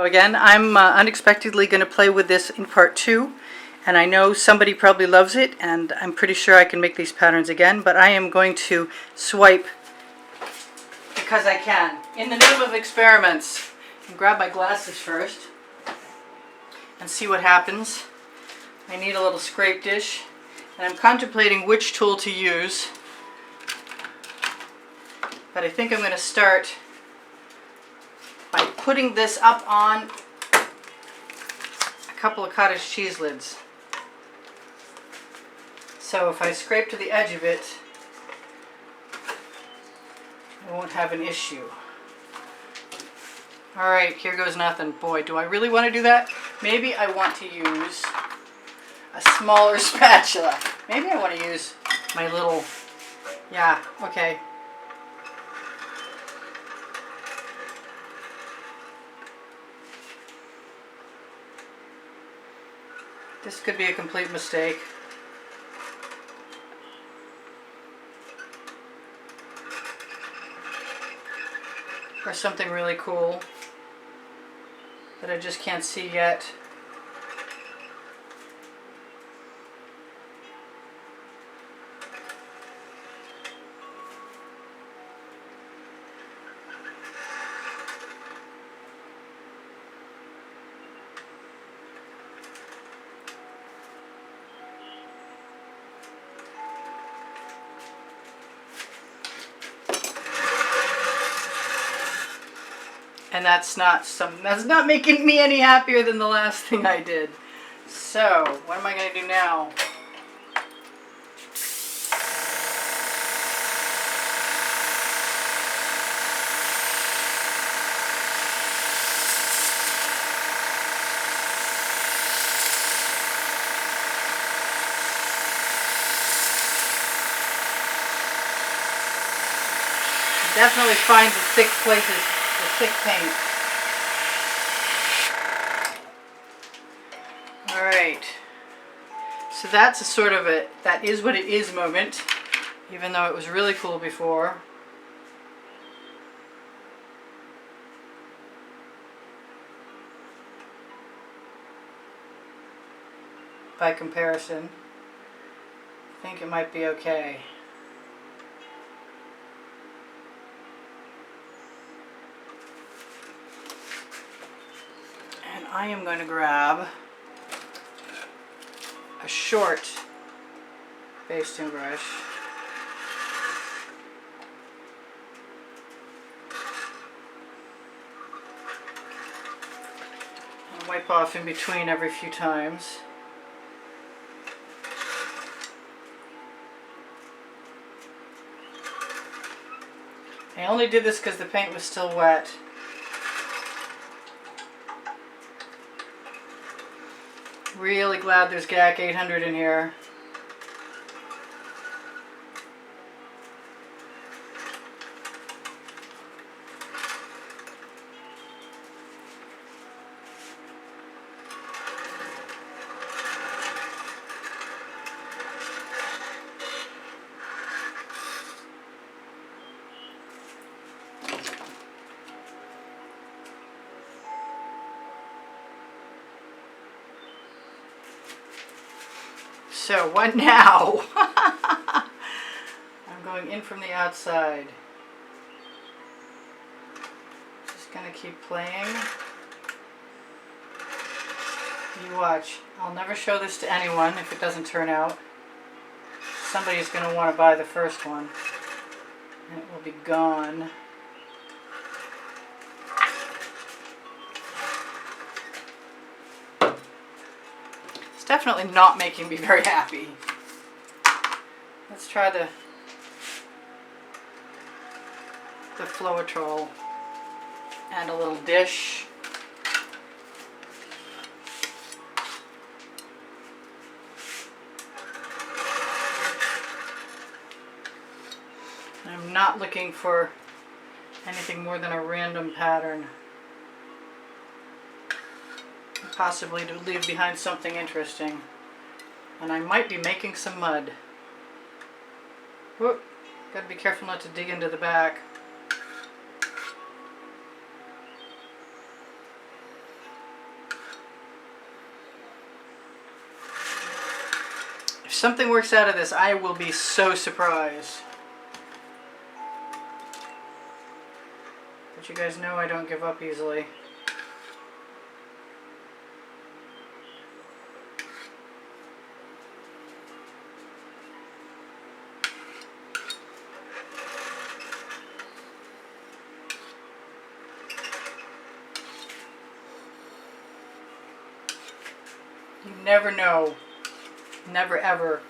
Again, I'm unexpectedly going to play with this in part 2, and I know somebody probably loves it, and I'm pretty sure I can make these patterns again, but I am going to swipe because I can. In the name of experiments. And grab my glasses first and see what happens. I need a little scrape dish, and I'm contemplating which tool to use, but I think I'm going to start by putting this up on a couple of cottage cheese lids. So if I scrape to the edge of it, I won't have an issue. Alright, here goes nothing. Boy, do I really want to do that? Maybe I want to use a smaller spatula. Maybe I want to use my little... Yeah, okay. This could be a complete mistake. Or something really cool that I just can't see yet. And that's not making me any happier than the last thing I did. So, what am I going to do now? Definitely find the thick places, the thick paint. Alright, so that's a sort of a that is what it is moment, even though it was really cool before. By comparison, I think it might be okay. And I am going to grab a short basting brush and wipe off in between every few times. I only did this because the paint was still wet. Really glad there's GAC 800 in here. So what now? I'm going in from the outside. Just gonna keep playing. You watch. I'll never show this to anyone if it doesn't turn out. Somebody's gonna want to buy the first one, and it will be gone. Definitely not making me very happy. Let's try the Floetrol and a little dish. I'm not looking for anything more than a random pattern. Possibly to leave behind something interesting. And I might be making some mud. Whoop. Gotta be careful not to dig into the back. something works out of this, I will be so surprised. But you guys know I don't give up easily. You never know. Never ever.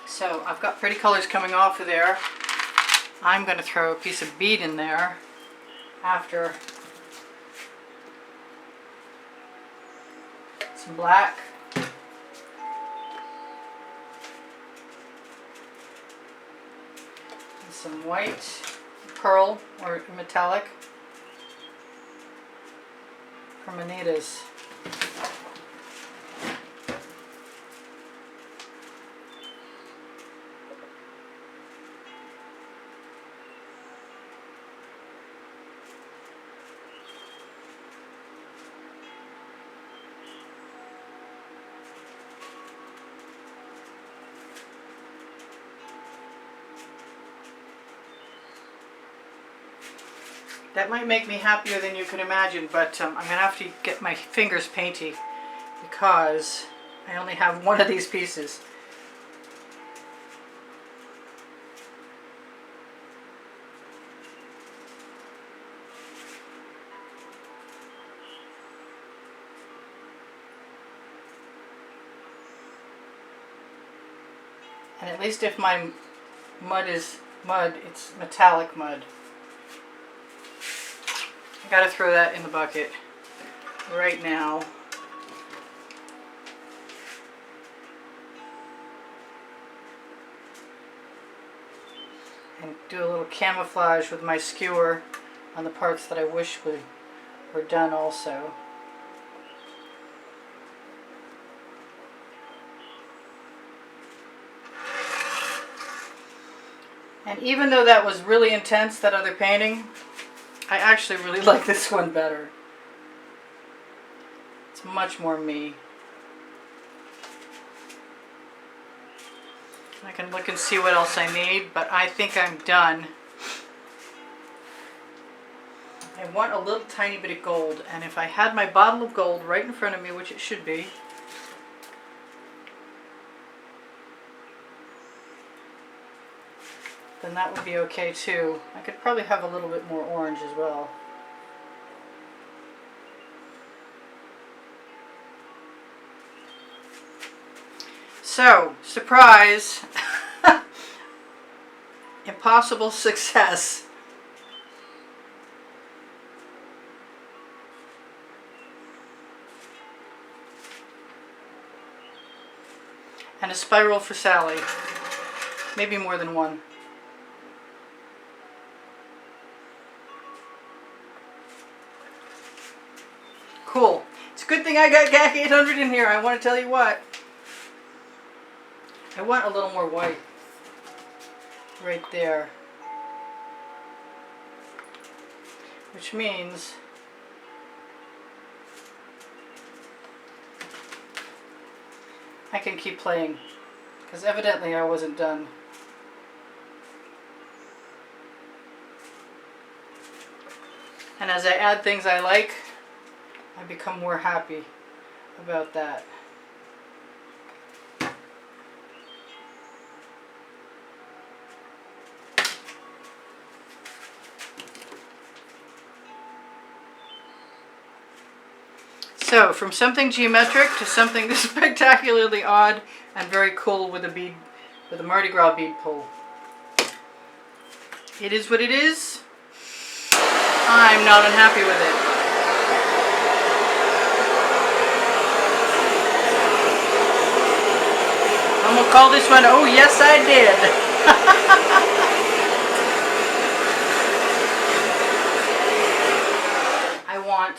So I've got pretty colors coming off of there. I'm going to throw a piece of bead in there after. Some black. And some white, pearl or metallic from Anita's. That might make me happier than you can imagine, but I'm going to have to get my fingers painty because I only have one of these pieces. And at least if my mud is mud, it's metallic mud. I gotta throw that in the bucket right now. And do a little camouflage with my skewer on the parts that I wish were done also. And even though that was really intense, that other painting, I actually really like this one better. It's much more me. I can look and see what else I need, but I think I'm done. I want a little tiny bit of gold, and if I had my bottle of gold right in front of me, which it should be, then that would be okay too. I could probably have a little bit more orange as well. So, surprise, impossible success. And a spiral for Sally. Maybe more than one. Cool. It's a good thing I got GAC 800 in here. I want to tell you what. I want a little more white. Right there. Which means I can keep playing. Because evidently I wasn't done. And as I add things I like, I become more happy about that. So, from something geometric to something spectacularly odd and very cool with a bead, with a Mardi Gras bead pull. It is what it is. I'm not unhappy with it. I'm gonna call this one, oh yes I did. I want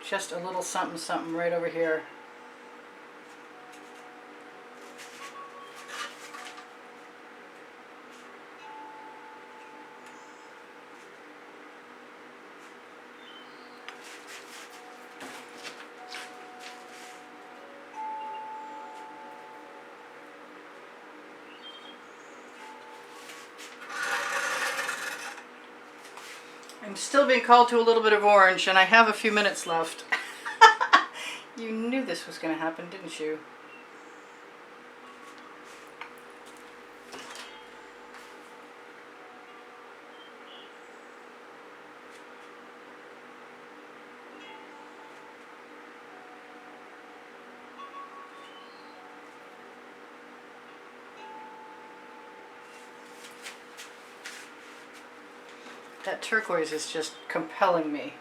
just a little something something right over here. I'm still being called to a little bit of orange, and I have a few minutes left. You knew this was going to happen, didn't you? That turquoise is just compelling me.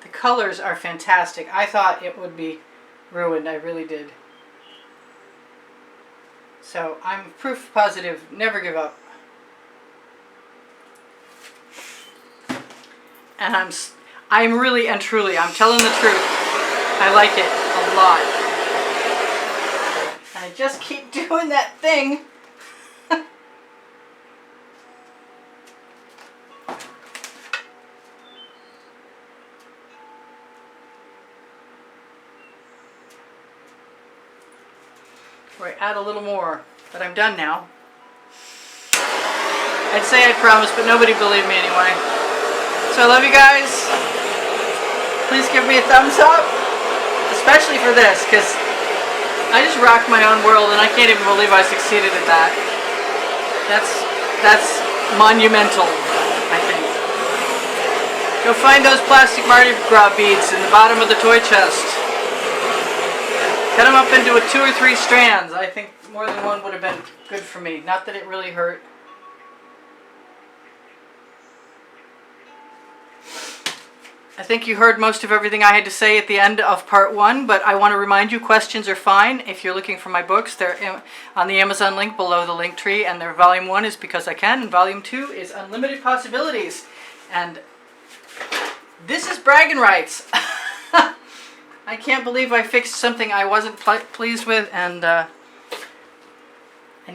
The colors are fantastic. I thought it would be ruined. I really did. So I'm proof positive. Never give up. And I'm really and truly, I'm telling the truth. I like it a lot. I just keep doing that thing. Where I add a little more, but I'm done now. I'd say I promised, but nobody believed me anyway. So I love you guys. Please give me a thumbs up, especially for this, because I just rocked my own world, and I can't even believe I succeeded at that. That's monumental, I think. Go find those plastic Mardi Gras beads in the bottom of the toy chest. Cut them up into 2 or 3 strands. I think more than one would have been good for me. Not that it really hurt. I think you heard most of everything I had to say at the end of part 1, but I want to remind you, questions are fine. If you're looking for my books, they're on the Amazon link below the link tree, and their volume 1 is Because I Can, and volume 2 is Unlimited Possibilities. And this is bragging rights. I can't believe I fixed something I wasn't pleased with, and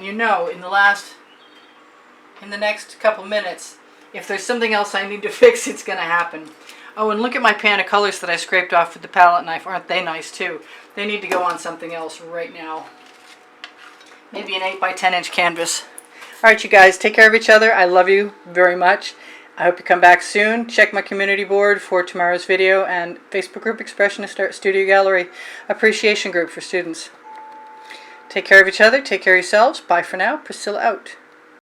you know, in the next couple minutes, if there's something else I need to fix, it's going to happen. Oh, and look at my pan of colors that I scraped off with the palette knife. Aren't they nice, too? They need to go on something else right now. Maybe an 8 by 10 inch canvas. All right, you guys, take care of each other. I love you very much. I hope you come back soon. Check my community board for tomorrow's video, and Facebook group, Expressionist Art Studio Gallery Appreciation Group for students. Take care of each other. Take care of yourselves. Bye for now. Priscilla out.